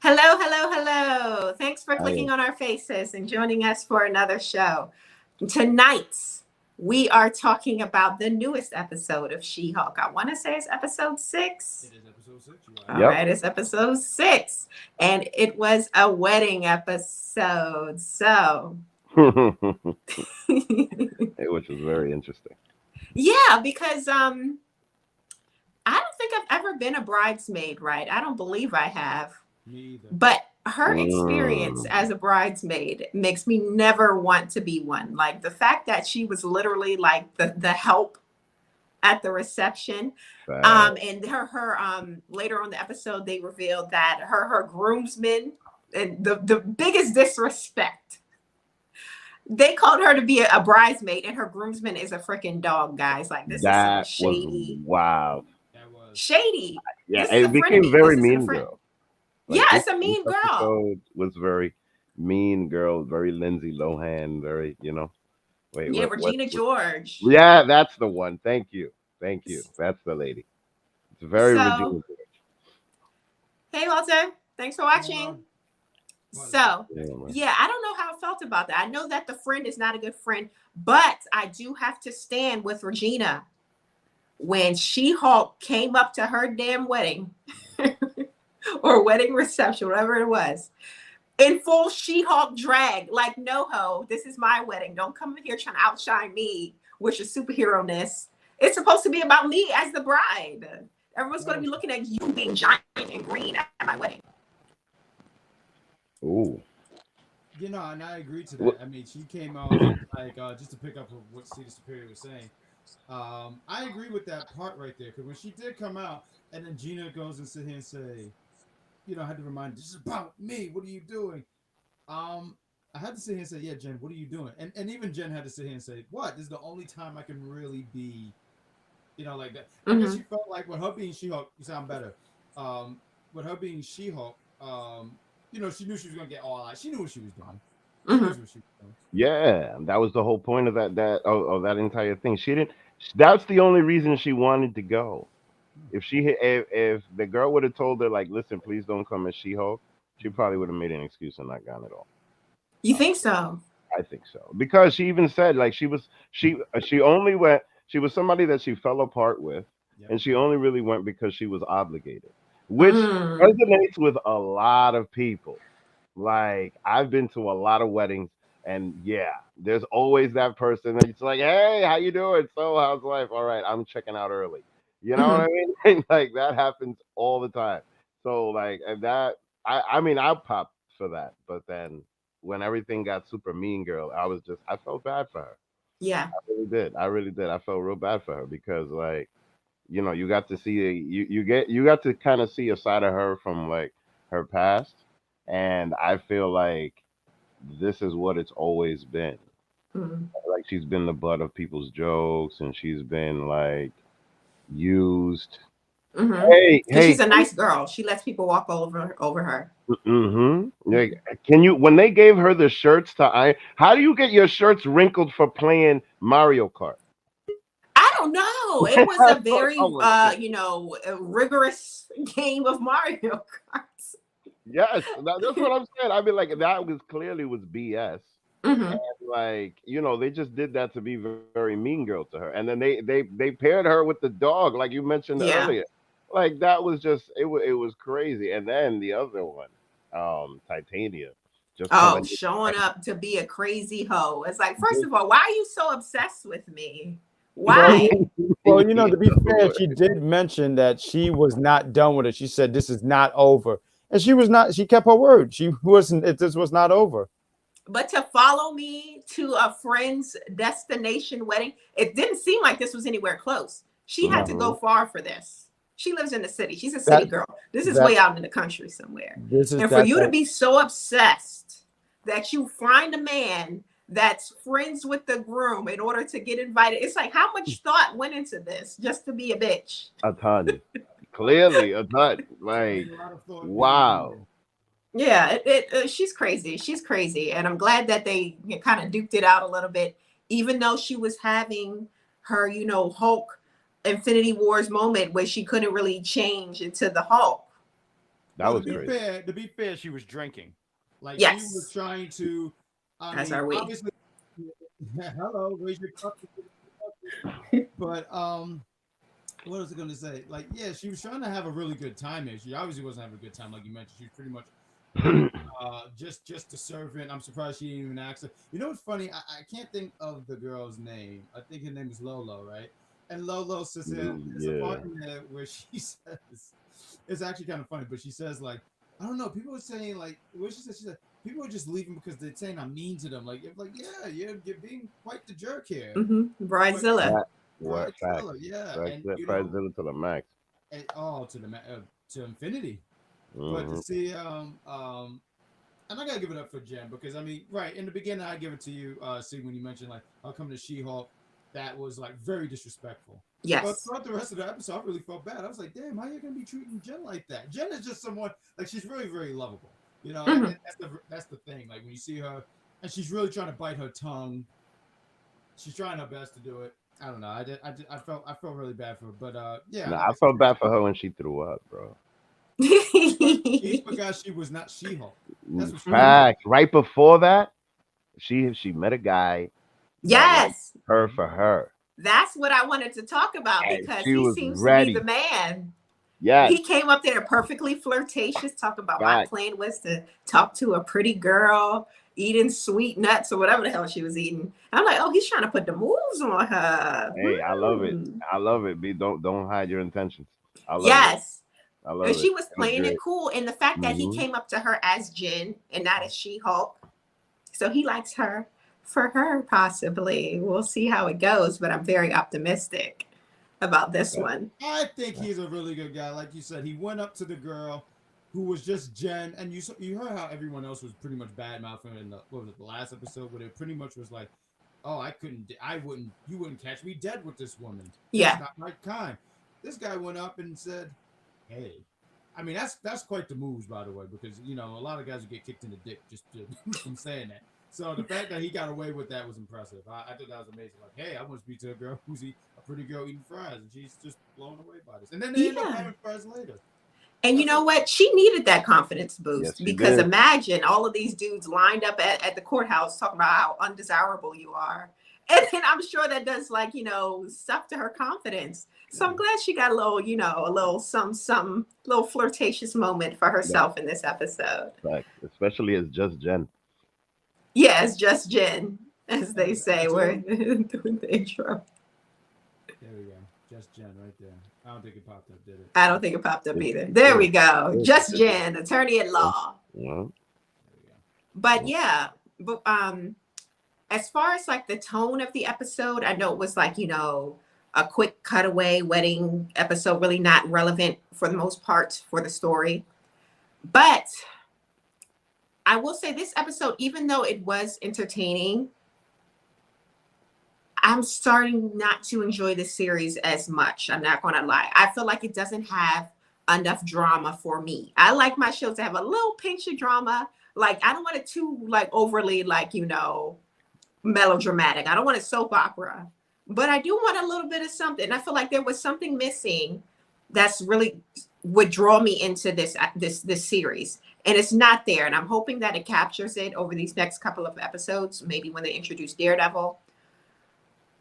Hello, hello, hello. Thanks for Hi. clicking on our faces and joining us for another show. Tonight, we are talking about the newest episode of She-Hulk. I want to say it's episode 6. It is episode 6. You All right? Yep. right, it's episode 6. And it was a wedding episode. So, Which was very interesting. yeah, because I don't think I've ever been a bridesmaid, right? I don't believe I have. Me either. But her experience Mm, as a bridesmaid makes me never want to be one. Like the fact that she was literally like the help at the reception. fact. And her later on the episode they revealed that her groomsmen, and the biggest disrespect. They called her to be a bridesmaid, and her groomsman is a freaking dog, guys. Like this is some That was shady, wild. That was. Yeah, This is a it became frenemy. very This isn't a mean friend. girl. Yeah, Like it's a this mean girl. episode was very mean girl, very Lindsay Lohan, very, wait, Yeah, what Regina what George. yeah, that's the one. Thank you. Thank you. That's the lady. It's very So, Regina. hey, Walter. Thanks for What's watching. going on? So, Yeah, man. yeah, I don't know how I felt about that. I know that the friend is not a good friend, but I do have to stand with Regina when She-Hulk came up to her damn wedding or wedding reception, whatever it was, in full She-Hulk drag. Like, no ho, this is my wedding. Don't come in here trying to outshine me with your superhero-ness. It's supposed to be about me as the bride. Everyone's going to be looking at you being giant and green at my wedding. Ooh. And I agree to What? that. I mean, she came out like just to pick up what Cedar Superior was saying. I agree with that part right there because when she did come out, and then Gina goes and sit here and say, I had to remind her, this is about me. What are you doing? I had to sit here and say, yeah, Jen, what are you doing? And even Jen had to sit here and say, what? This is the only time I can really be, like that. I guess Mm-hmm. she felt like with her being She-Hulk, you sound better. With her being She-Hulk, she knew she was gonna get all out. She knew what she was doing. She knew Mm-hmm. what she was doing. Yeah, that was the whole point of of that entire thing. She didn't. That's the only reason she wanted to go. If the girl would have told her like, listen, please don't come as She-Hulk, she probably would have made an excuse and not gone at all. You Uh, think so? I think so because she even said like she only went. She was somebody that she fell apart with, Yep. and she only really went because she was obligated, which Mm. resonates with a lot of people. Like I've been to a lot of weddings, and yeah, there's always that person that's like, "Hey, how you doing? So how's life? All right, I'm checking out early." You know what Mm-hmm. I mean? Like that happens all the time. So like and that, I mean, I'll pop for that, but then when everything got super mean, girl, I felt bad for her. Yeah. I really did. I really did. I felt real bad for her because like you got to see you got to kind of see a side of her from like her past, and I feel like this is what it's always been. Mm-hmm. Like she's been the butt of people's jokes, and she's been like used. Mm-hmm. Hey, Because hey, she's a nice girl. She lets people walk over her. mm-hmm. Like, can you when they gave her the shirts to iron? How do you get your shirts wrinkled for playing Mario Kart? I don't know. It was a That's what I very was saying. a rigorous game of Mario Kart. Yes, that's what I'm saying. I mean, like that was clearly was BS. Mm-hmm. Like they just did that to be very mean girl to her, and then they paired her with the dog, like you mentioned Yeah. earlier. Like that was just it was crazy. And then the other one, Titania, just Oh, coming. showing up to be a crazy hoe. It's like, first Just, of all, why are you so obsessed with me? Well, Why? to be fair, she did mention that she was not done with it. She said this is not over, and she was not. She kept her word. She wasn't. This was not over. But to follow me to a friend's destination wedding, it didn't seem like this was anywhere close. She had to No, go Mhm. far for this. She lives in the city. She's a city that girl. This is that way out in the country somewhere. this is And for that you to that be so obsessed that you find a man that's friends with the groom in order to get invited, it's like how much thought went into this just to be a bitch? a ton, clearly a ton. There was Like a lot of thought being put in wow. there. Yeah, she's crazy. She's crazy, and I'm glad that they kind of duped it out a little bit. Even though she was having her, Hulk Infinity Wars moment where she couldn't really change into the Hulk. That was to be crazy. fair, she was drinking. Like she Yes. was trying to. As are we. Obviously, hello, raise your cup. But what was I going to say? Like, yeah, she was trying to have a really good time here. She obviously wasn't having a good time, like you mentioned. She was pretty much just a servant. I'm surprised she didn't even ask her. You know what's funny? I can't think of the girl's name. I think her name is Lolo, right? And Lolo says there's a part in there where she says it's actually kind of funny, but she says like, I don't know, people are saying like what she said, people are just leaving because they're saying I'm mean to them. Like yeah, you're being quite the jerk here. Bridezilla. What fact? Yeah, and Bridezilla to the max. And, to infinity. Mm-hmm. But to see and I gotta give it up for Jen because I mean, right in the beginning, I give it to you, see when you mentioned like, "I'll come to She-Hulk," that was like very disrespectful. Yes. But throughout the rest of the episode, I really felt bad. I was like, "Damn, how are you gonna be treating Jen like that?" Jen is just someone like she's very, very lovable. You know, and that's the thing. Like when you see her, and she's really trying to bite her tongue. She's trying her best to do it. I don't know. I felt really bad for her, but yeah. I felt bad for her when she threw up, bro. She forgot she was not She-Hulk. That's what fact. Right before that, she met a guy. Yes. Her for her. That's what I wanted to talk about because he seems ready. to be the man. Yeah. He came up there perfectly flirtatious, talking about my plan was to talk to a pretty girl, eating sweet nuts or whatever the hell she was eating. I'm like, oh, he's trying to put the moves on her. Hey, I love it. I love it. Don't hide your intentions. I love it. I love and she was playing it cool. And the fact that he came up to her as Jen and not as She-Hulk. So he likes her for her, possibly. We'll see how it goes, but I'm very optimistic about this one. I think he's a really good guy. Like you said, he went up to the girl who was just Jen, and you heard how everyone else was pretty much bad mouthing in the last episode, where it pretty much was like, oh, you wouldn't catch me dead with this woman. Yeah. That's not my kind. This guy went up and said, hey, I mean, that's quite the moves, by the way, because, you know, a lot of guys would get kicked in the dick just from saying that. So the fact that he got away with that was impressive. I thought that was amazing. Like, hey, I want to speak to a girl who's a pretty girl eating fries, and she's just blown away by this. And then they end up having fries later. And you know what? She needed that confidence boost because imagine all of these dudes lined up at the courthouse talking about how undesirable you are. And then I'm sure that does stuff to her confidence. So I'm glad she got a little some little flirtatious moment for herself in this episode. Right. Especially as just Jen. Yeah, it's just Jen, as they say. We're doing the intro. There we go. Just Jen right there. I don't think it popped up, did it? I don't think it popped up either. There we go. Just Jen, attorney at law. Yeah. But yeah, but as far as like the tone of the episode, I know it was like, a quick cutaway wedding episode, really not relevant for the most part for the story. But I will say this episode, even though it was entertaining, I'm starting not to enjoy the series as much. I'm not going to lie. I feel like it doesn't have enough drama for me. I like my shows to have a little pinch of drama. Like, I don't want it too overly melodramatic. I don't want a soap opera, but I do want a little bit of something. I feel like there was something missing that's really would draw me into this series. And it's not there. And I'm hoping that it captures it over these next couple of episodes, maybe when they introduce Daredevil.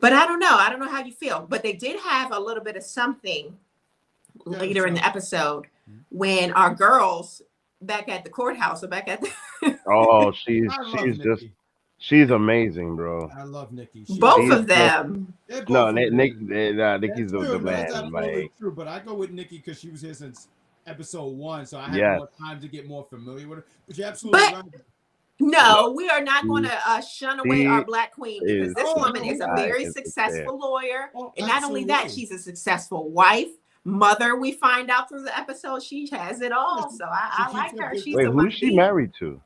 But I don't know. I don't know how you feel. But they did have a little bit of something later in the episode when our girls back at the courthouse or back at the oh, she's amazing, bro. I love Nikki. Both of them. Nikki's the man. That's absolutely true. But I go with Nikki because she was here since episode 1, so I had more time to get more familiar with her. But you're absolutely right. No, we are not going to shun away our Black queen because this woman is a very successful lawyer. And not only that, she's a successful wife, mother. We find out through the episode she has it all. So I like her. Wait, who's she married to?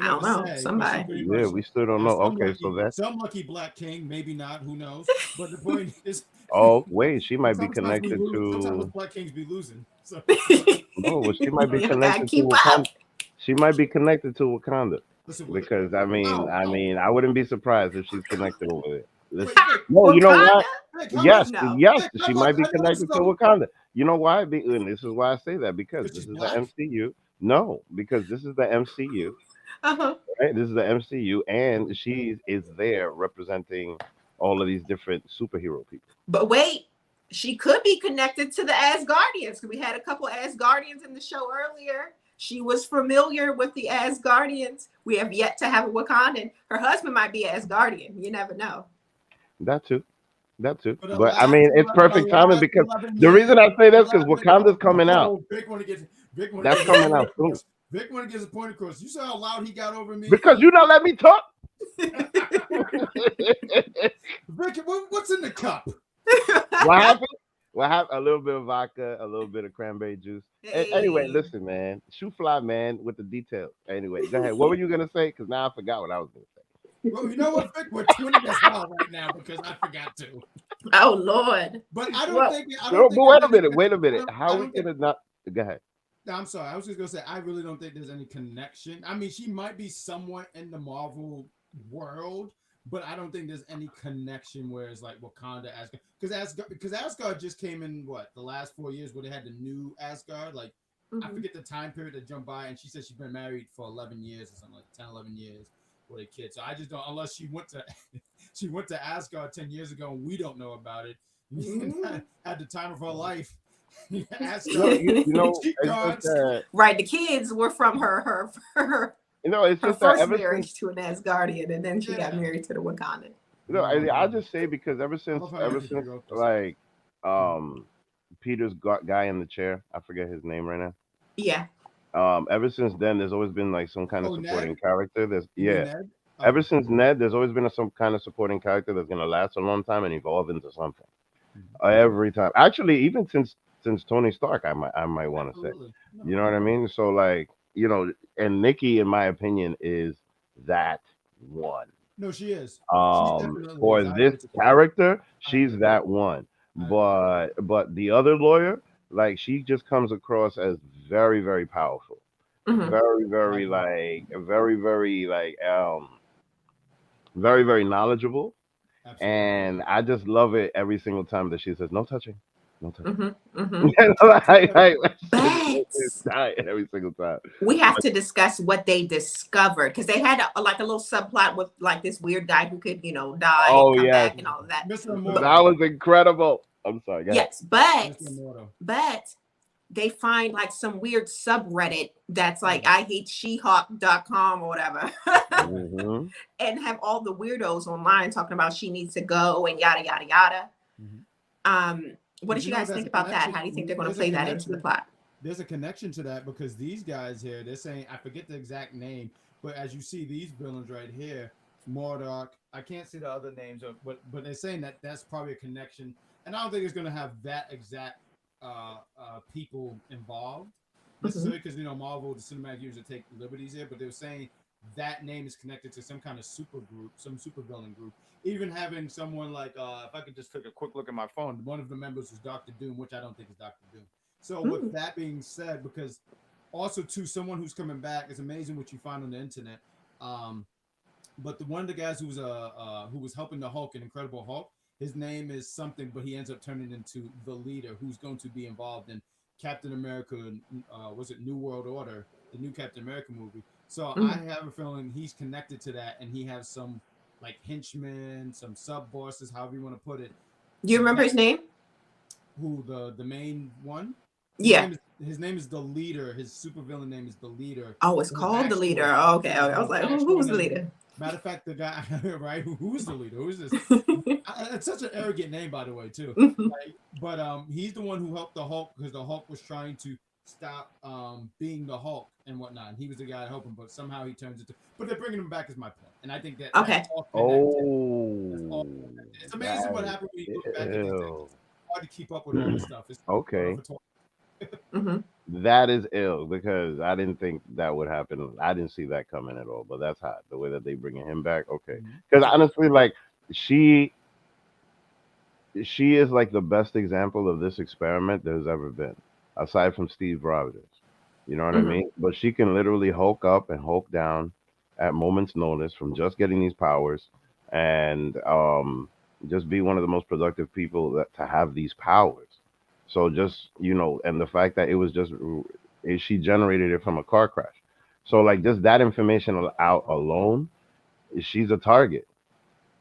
I don't know. Somebody. Yeah, we still don't know. Okay, so that's some lucky Black king, maybe not. Who knows? But the point is. Oh wait, she might be connected to. Sometimes Black kings be losing. So. Well, she might be connected to Wakanda. She might be connected to Wakanda. Because I mean, I wouldn't be surprised if she's connected with it. No, you know what? Vic, how Yes, much? No. yes, Vic, she might be connected to so Wakanda. You know why? And this is why I say that, because because this she's is the black. MCU. No, because this is the MCU. Uh-huh. Right? This is the MCU, and she is there representing all of these different superhero people. But wait, she could be connected to the Asgardians. We had a couple Asgardians in the show earlier. She was familiar with the Asgardians. We have yet to have a Wakandan. Her husband might be Asgardian. You never know. That too. That too. For the But I last, mean, it's the perfect timing last because 11 the years, reason I say the that's because last, Wakanda's coming out. oh, Vic want to get That's his coming point out soon. across. Vic want to get his point across. You saw how loud he got over me? Because you don't let me talk. Vic, what's in the cup? What happened? What happened? A little bit of vodka, a little bit of cranberry juice. Anyway, Hey. listen, man. Shoe fly, man, with the details. Anyway, go ahead. What were you gonna say? Because now I forgot what I was gonna say. Well, you know what, Vic? We're twinning as hell right now because I forgot to. Oh Lord. But I don't Well, think. I No, don't but think. wait a there's minute. any- Wait a I minute. don't- How I we don't think- gonna not? Go ahead. No, I'm sorry. I was just gonna say I really don't think there's any connection. I mean, she might be somewhat in the Marvel world, but I don't think there's any connection where it's like Wakanda, Asgard, because Asgard just came in the last 4 years where they had the new Asgard. Like I mhm. forget the time period that jumped by, and she said she's been married for 11 years or something like 10, 11 years with a kid. So I just don't, unless she went to she went to Asgard 10 years ago and we don't know about it at the time of her life. No, Asgard, you know, cheat it's just codes. that. Right. The kids were from her You know, it's her just that first ever marriage since. to an Asgardian, and then she got Yeah. married to the Wakandan. You know, I just say because ever since, love how you figure out this. like, Peter's guy in the chair. I forget his name right now. Yeah. Ever since then, there's always been like some kind of Oh, supporting Ned? character. You mean Yeah. Ned? Oh. Ever since Ned, there's always been some kind of supporting character that's gonna last a long time and evolve into something. Every time, actually, even since Tony Stark, I might want to say, Absolutely. No. you know what I mean? So like, and Nikki, in my opinion, is that one. No, she is. She definitely For is. I this agree. character, I she's agree. that one. I agree. But the other lawyer, like, she just comes across as very, very powerful. Mhm. Very, I very agree. very, very knowledgeable. Absolutely. And I just love it every single time that she says, "No touching, no touching." Mhm. Mhm. It's But dying every single time. we have to discuss what they discovered, because they had like a little subplot with like this weird guy who could, die and Oh come yes, back and all of that. Mr. But Immortal. that was incredible. I'm sorry. Go ahead. yes, but Mr. Immortal. they find like some weird subreddit that's like Mhm. I hate She-Hulk.com or whatever. hmm And have all the weirdos online talking about she needs to go and yada yada yada. Mhm. What But did you know, guys there's think a about that? connection- How do you think they're going to there's a play that into the connection- plot? There's a connection to that because these guys here, they're saying, I forget the exact name, but as you see these villains right here, Mordok, I can't see the other names, but they're saying that that's probably a connection. And I don't think it's going to have that exact people involved necessarily because, Marvel, the cinematic universe take liberties here, but they were saying that name is connected to some kind of super group, some super villain group. Even having someone like, if I could just take a quick look at my phone, one of the members was Doctor Doom, which I don't think is Doctor Doom. So with that being said, because also too, someone who's coming back, it's amazing what you find on the internet. But one of the guys who was helping the Hulk in Incredible Hulk, his name is something, but he ends up turning into the leader who's going to be involved in Captain America. Was it New World Order, the new Captain America movie? So I have a feeling he's connected to that, and he has some like henchmen, some sub bosses, however you want to put it. Do you remember his name? Who the main one? Yeah. His name is the leader. His supervillain name is the leader. Oh, it's called the leader. Oh, okay. I was like, who's the leader? Matter of fact, the guy, right? Who's the leader? Who's this? It's such an arrogant name, by the way, too. But he's the one who helped the Hulk because the Hulk was trying to stop being the Hulk and whatnot. And he was the guy to help him, but somehow he turns into. But they're bringing him back, is my point. And I think that. Okay. That's all connected. Oh, It's amazing what happened when you look back at these things. It's hard to keep up with all this stuff. It's okay. Mm-hmm. That is ill because I didn't think that would happen. I didn't see that coming at all. But that's hot. The way that they bringing him back, okay. Because honestly, like she is like the best example of this experiment there's ever been, aside from Steve Rogers. You know what I mean? But she can literally Hulk up and Hulk down at moment's notice from just getting these powers, and just be one of the most productive people that to have these powers. So just and the fact that it was just she generated it from a car crash. So like just that information out alone, she's a target.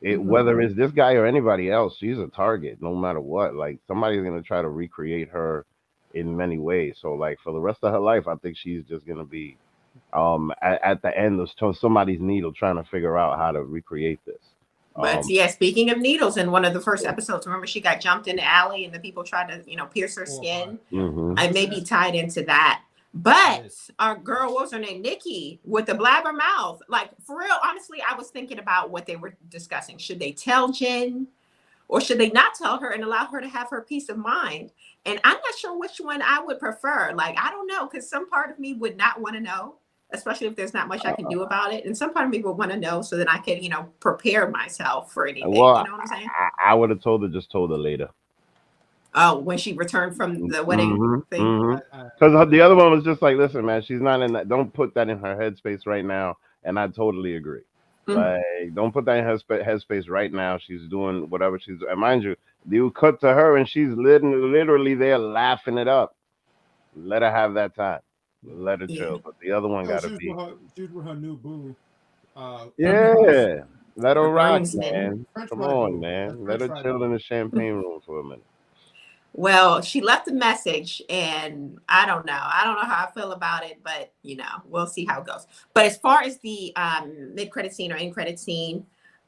Mhm. Whether it's this guy or anybody else, she's a target no matter what. Like somebody's gonna try to recreate her in many ways. So like for the rest of her life, I think she's just gonna be at the end of somebody's needle trying to figure out how to recreate this. But Um, yeah, speaking of needles, in one of the first episodes, remember she got jumped in the alley and the people tried to, pierce her Horrifying. skin. Yeah. mhm. It may be tied into that. But Yes. our girl, what was her name? Nikki with the blabber mouth. Like for real, honestly, I was thinking about what they were discussing. Should they tell Jen or should they not tell her and allow her to have her peace of mind? And I'm not sure which one I would prefer. Like, I don't know, because some part of me would not want to know, especially if there's not much I can do about it. And some part of me would want to know so that I could, prepare myself for anything. You Well, know what I'm saying? I would have told her, just told her later. Oh, when she returned from the wedding Mm-hmm. thing. Mm-hmm. I, Because the other one was just like, listen, man, she's not in that. Don't put that in her headspace right now. And I totally agree. Mm. Like, don't put that in her headspace right now. She's doing whatever she's doing. And mind you, you cut to her and she's literally there laughing it up. Let her have that time. Let her Yeah. chill. But the other one oh, got to be, she was with her new boo. yeah, let her Her rock, groomsmen. man. French Come fry on, boo. That's man. Let French her fry chill boo. in the champagne room for a minute. Well, she left a message and I don't know. I don't know how I feel about it, but we'll see how it goes. But as far as the mid-credit scene or end-credit scene,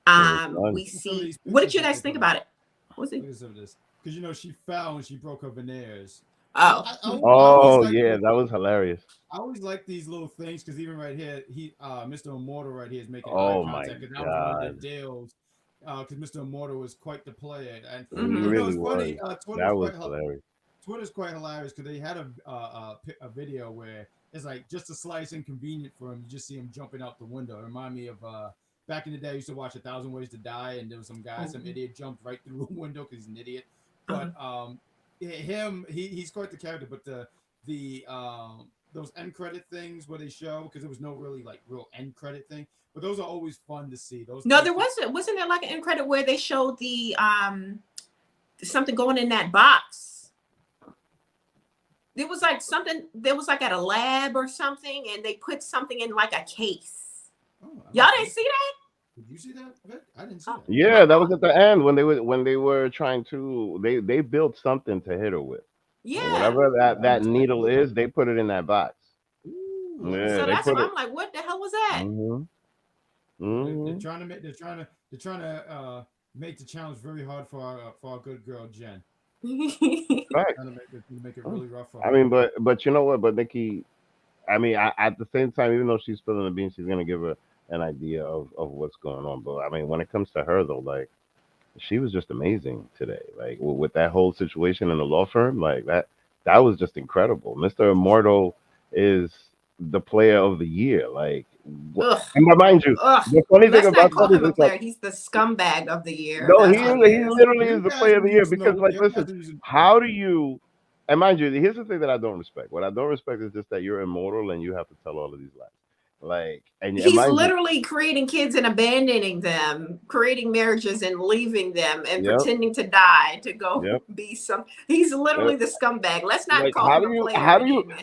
It was fun. we Some of see these what did pictures you that guys they think put about up. it? What was it? Look at some of this. Because she fell and she broke her veneers. Oh. I always Oh, like yeah, that was hilarious. I always like these little things because even right here, Mr. Immortal right here is making eye Oh, my contact because that was one of their God. deals. Because Mr. Immortal was quite the player, and He Mhm. it's really was. funny. That was hilarious. Twitter's quite hilarious because they had a video where it's like just a slice inconvenient for him. You just see him jumping out the window. It reminded me of back in the day. I used to watch 1,000 Ways to Die, and there was some guy, some idiot jumped right through the window because he's an idiot. But he's quite the character. But the those end credit things where they show because there was no really like real end credit thing, but those are always fun to see. No, there wasn't there like an end credit where they showed the something going in that box. There was like something, there was like at a lab or something, and they put something in like a case. Y'all didn't see that? Did you see that, Vic? I didn't see Oh, that. Yeah, that was at the end when they were trying to they built something to hit her with. And yeah. whatever I that missed that. needle is, they put it in that box. Ooh, let me Yeah, So see. they that's put why it. I'm like, what the hell was that? Mhm. They're Mhm. trying to make. They're trying to make the challenge very hard for our good girl Jen. Right. Trying to make it really rough for I her. mean, but you know what? But Nikki, I mean, at the same time, even though she's spilling the beans, she's gonna give her an idea of what's going on. But I mean, when it comes to her though, like she was just amazing today. Like with that whole situation in the law firm, like that was just incredible. Mr. Immortal is the player of the year. Like, Ugh. and mind you, Ugh. the funny thing Let's not about call that is him a it's like player. He's the scumbag of the year. no, That's what it he is. literally is You the guys player of were the year using because like you guys listen, were using. how do you and mind you, here's the thing that I don't respect. What I don't respect is just that you're immortal and you have to tell all of these lies. Like and He's mind you, literally creating kids and abandoning them, creating marriages and leaving them and yep, pretending to die to go yep. be some. He's Yep. literally the scumbag. Let's not Like call him a player and have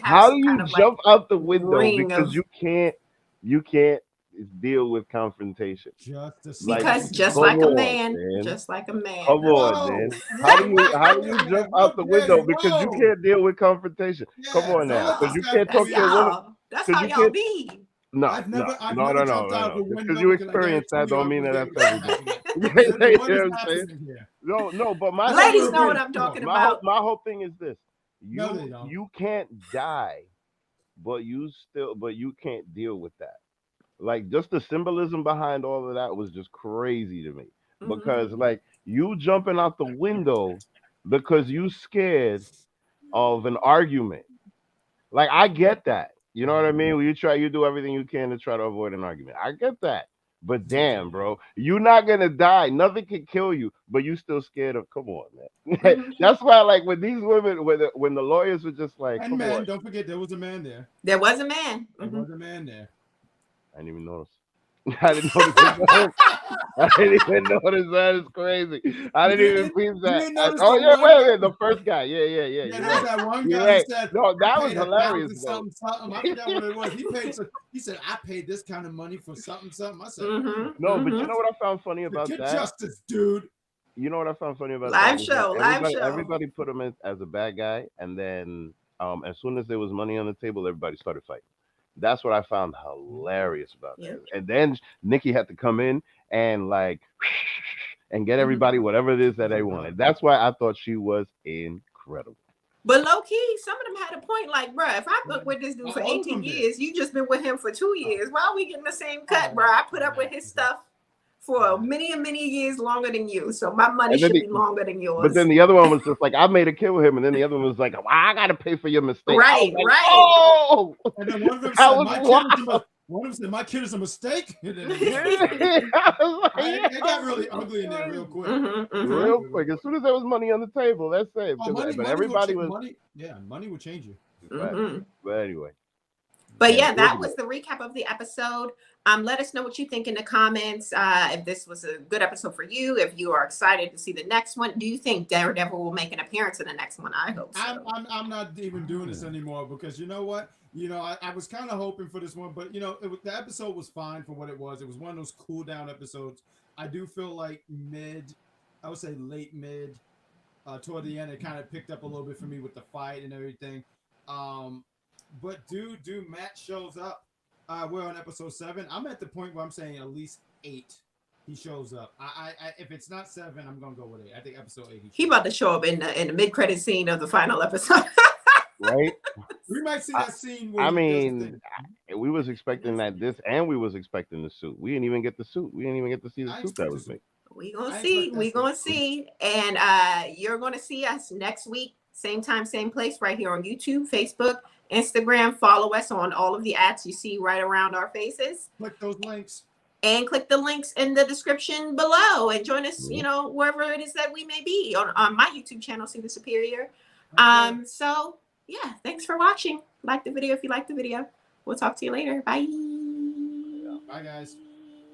how do some you kind of like jump out the window ring because of, you can't deal with confrontation. Just a Like slice because just come like a on, man, man. just like a man. Come That's on, Whoa! man. Whoa! How do you jump out the window because you Whoa! can't deal with confrontation? Come Yeah, on don't now, let because this you guy can't fool that's talk to a you. woman. y'all. That's Because how you y'all can't. be. No, I've no, never, I've no, never no, no, jumped no, out of no. a Just because window you because I experience that, guarantee you don't I mean was that able that's to every get day. back again. You So know what is what I'm saying? happening here? No, no. But my That's whole a Ladies little know thing what is bit. I'm Come on. talking about. my whole thing is this: No, they don't. you can't die, but you can't deal with that. Like just the symbolism behind all of that was just crazy to me Mhm. because like you jumping out the window because you scared of an argument. Like I get that. You know what I mean? When you do everything you can to try to avoid an argument. I get that. But damn, bro, you're not gonna die. Nothing can kill you, but you still scared of. Come on, man. Mhm. That's why, like, when these women, when the lawyers were just like, And "Come on," man, don't forget there was a man there. There was a man. There Mhm. was a man there. I didn't even notice. I didn't notice that. I didn't even notice that. It's crazy. I You didn't even didn't? peep You that. didn't notice Oh the yeah, one guy? wait, the first guy. Yeah. Yeah, You're there was right. that one You're guy who right. said, No, I that was paid hilarious 1,000 though. something. I forgot what it was. He said, I paid this kind of money for something. I said, No, but you know what I found funny to about get that? justice, dude. You know what I found funny about that Live was that show, live show. everybody put him as a bad guy, and then as soon as there was money on the table, everybody started fighting. That's what I found hilarious about Yep. that. And then Nikki had to come in and like and get Mhm. everybody whatever it is that they wanted. That's why I thought she was incredible. But low key, some of them had a point. Like, bruh, if I booked with this dude for All of 18 them did. years, you just been with him for 2 years. Why are we getting the same cut, Oh, bruh? I put oh, up with man. his stuff for many and many years longer than you, so my money And then should be longer than But yours. then the other one was just like, I made a kill with him, and then the other one was like, well, I gotta pay for your mistake. I was Right, like, right. oh, And then one of them that said, was one of them said, my kid is a mistake. And then it I was like, it got really ugly in there real quick. real quick. As soon as there was money on the table, that's it. Oh, money Everybody will was. money. Yeah, money will change you. But anyway. But Yeah, yeah, that good was the recap of the episode. Let us know what you think in the comments. If this was a good episode for you, if you are excited to see the next one. Do you think Daredevil will make an appearance in the next one? I hope so. I'm not even doing this anymore because you know what? You know, I was kind of hoping for this one, but you know, the episode was fine for what it was. It was one of those cool down episodes. I do feel like I would say late mid, toward the end, it kind of picked up a little bit for me with the fight and everything. But dude, Matt shows up. We're on episode 7. I'm at the point where I'm saying at least 8. He shows up. I if it's not 7, I'm gonna go with 8. I think episode 8. He about to show up in the mid-credit scene of the final episode. Right? We might see that scene. Where I mean, we was expecting this, and we was expecting the suit. We didn't even get the suit. We didn't even get to see the suit that was made. We gonna see. And you're gonna see us next week, same time, same place, right here on YouTube, Facebook, Instagram. Follow us on all of the ads you see right around our faces. Click those links. And click the links in the description below and join us, you know, wherever it is that we may be on my YouTube channel, See the Superior. Okay. So yeah, thanks for watching. Like the video if you like the video. We'll talk to you later. Bye. Bye guys.